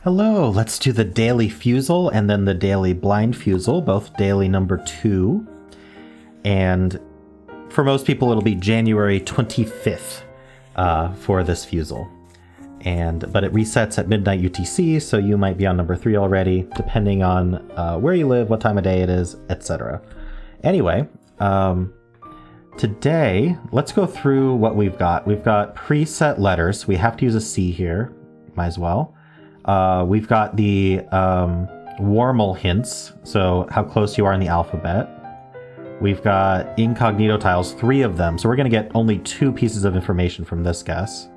Hello, let's do the daily Fusele and then the daily blind Fusele, both daily number 2. And for most people, it'll be January 25th for this Fusele. But it resets at midnight UTC, so you might be on number 3 already, depending on where you live, what time of day it is, etc. Anyway, today, let's go through what we've got. We've got preset letters. We have to use a C here. Might as well. We've got the Wordle hints, so how close you are in the alphabet. We've got incognito tiles, 3 of them, so we're going to get only 2 pieces of information from this guess.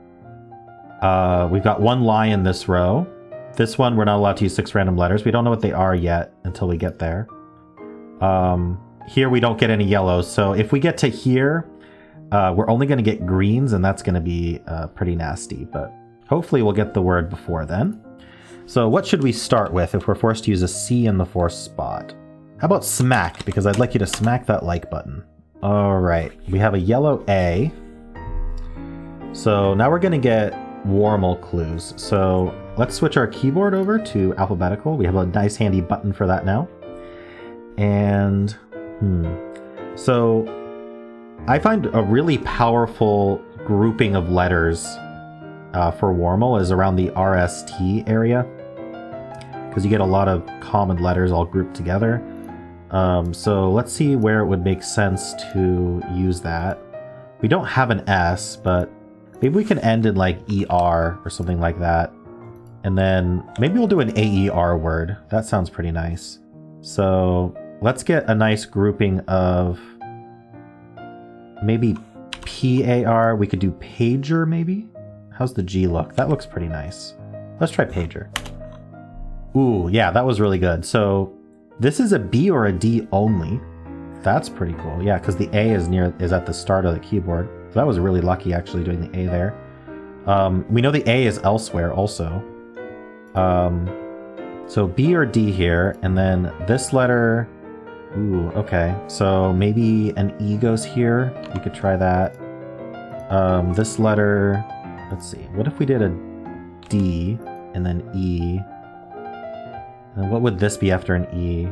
We've got 1 lie in this row. This one, we're not allowed to use 6 random letters. We don't know what they are yet until we get there. Here we don't get any yellows, so if we get to here, we're only going to get greens, and that's going to be pretty nasty, but hopefully we'll get the word before then. So what should we start with if we're forced to use a C in the 4th spot? How about smack? Because I'd like you to smack that like button. All right, we have a yellow A. So now we're going to get Wordle clues. So let's switch our keyboard over to alphabetical. We have a nice handy button for that now. And, so I find a really powerful grouping of letters for Wordle is around the RST area, because you get a lot of common letters all grouped together. So let's see where it would make sense to use that. We don't have an S, but maybe we can end in like ER or something like that. And then maybe we'll do an AER word. That sounds pretty nice. So let's get a nice grouping of maybe PAR. We could do pager maybe. How's the G look? That looks pretty nice. Let's try pager. Ooh, yeah, that was really good. So this is a B or a D only. That's pretty cool. Yeah, because the A is at the start of the keyboard. So that was really lucky actually doing the A there. We know the A is elsewhere also. So B or D here, and then this letter. Ooh, okay. So maybe an E goes here. We could try that. This letter. Let's see. What if we did a D and then E? And what would this be after an E?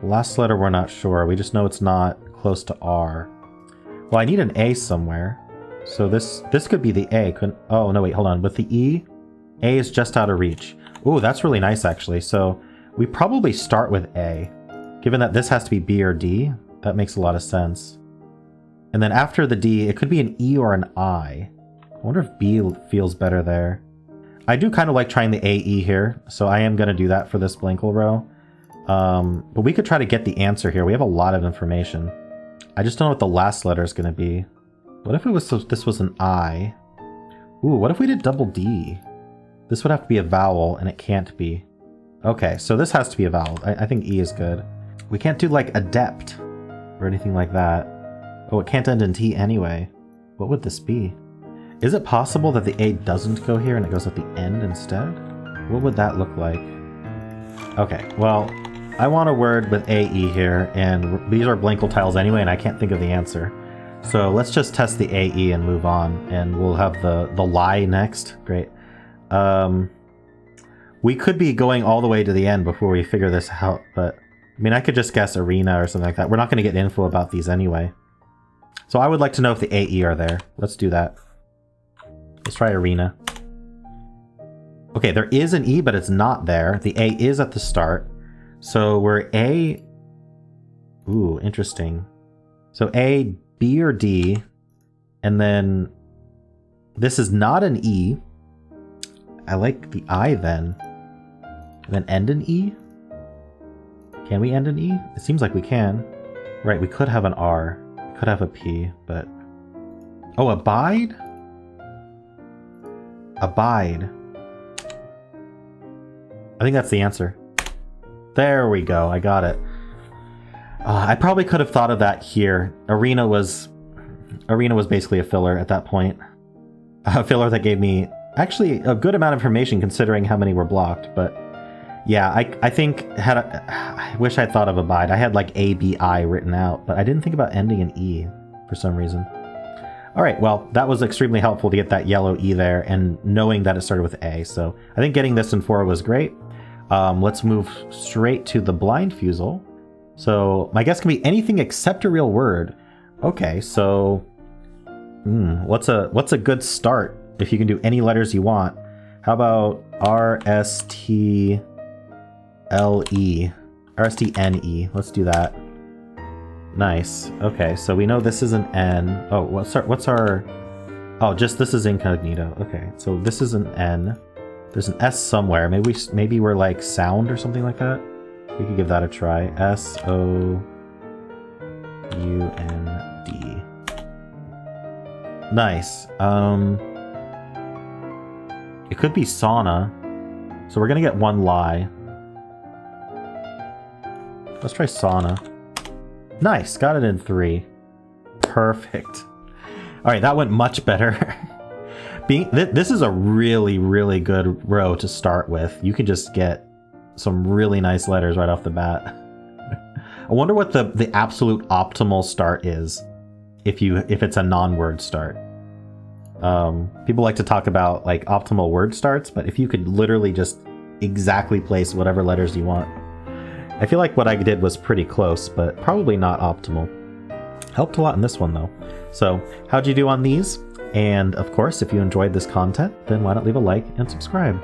The last letter we're not sure. We just know it's not close to R. Well, I need an A somewhere. So this could be the A. Oh, no, wait, hold on. With the E, A is just out of reach. Ooh, that's really nice, actually. So we probably start with A. Given that this has to be B or D, that makes a lot of sense. And then after the D, it could be an E or an I. I wonder if B feels better there. I do kind of like trying the AE here, so I am going to do that for this Blankle row. But we could try to get the answer here. We have a lot of information. I just don't know what the last letter is going to be. What if this was an I? Ooh, what if we did double D? This would have to be a vowel, and it can't be. Okay, so this has to be a vowel. I think E is good. We can't do like adept or anything like that. Oh, it can't end in T anyway. What would this be? Is it possible that the A doesn't go here and it goes at the end instead? What would that look like? Okay, well, I want a word with AE here, and these are Blankle tiles anyway, and I can't think of the answer. So let's just test the AE and move on, and we'll have the lie next. Great. We could be going all the way to the end before we figure this out, but I mean, I could just guess arena or something like that. We're not going to get info about these anyway. So I would like to know if the AE are there. Let's do that. Let's try arena. Okay, there is an E, but it's not there. The A is at the start. So we're A... Ooh, interesting. So A, B, or D. And then this is not an E. I like the I then. And then end in E? Can we end in E? It seems like we can. Right, we could have an R. We could have a P, but... Oh, abide? Abide. I think that's the answer. There we go. I got it. I probably could have thought of that here. Arena was basically a filler at that point. A filler that gave me actually a good amount of information considering how many were blocked. But yeah, I think I wish I'd thought of abide. I had like ABI written out, but I didn't think about ending in E for some reason. All right, well, that was extremely helpful to get that yellow E there and knowing that it started with A. So I think getting this in 4 was great. Let's move straight to the blind Fusele. So my guess can be anything except a real word. Okay, so what's a good start if you can do any letters you want? How about R-S-T-L-E? R-S-T-N-E. Let's do that. Nice. Okay, so we know this is an N. Oh, what's our... Oh, just this is incognito. Okay, so this is an N. There's an S somewhere. Maybe we're like sound or something like that. We could give that a try. S-O-U-N-D. Nice. It could be sauna. So we're gonna get one lie. Let's try sauna. Nice, got it in 3. Perfect. All right, that went much better. This is a really, really good row to start with. You can just get some really nice letters right off the bat. I wonder what the absolute optimal start is if it's a non-word start. People like to talk about like optimal word starts, but if you could literally just exactly place whatever letters you want. I feel like what I did was pretty close, but probably not optimal. Helped a lot in this one though. So how'd you do on these? And of course, if you enjoyed this content, then why not leave a like and subscribe?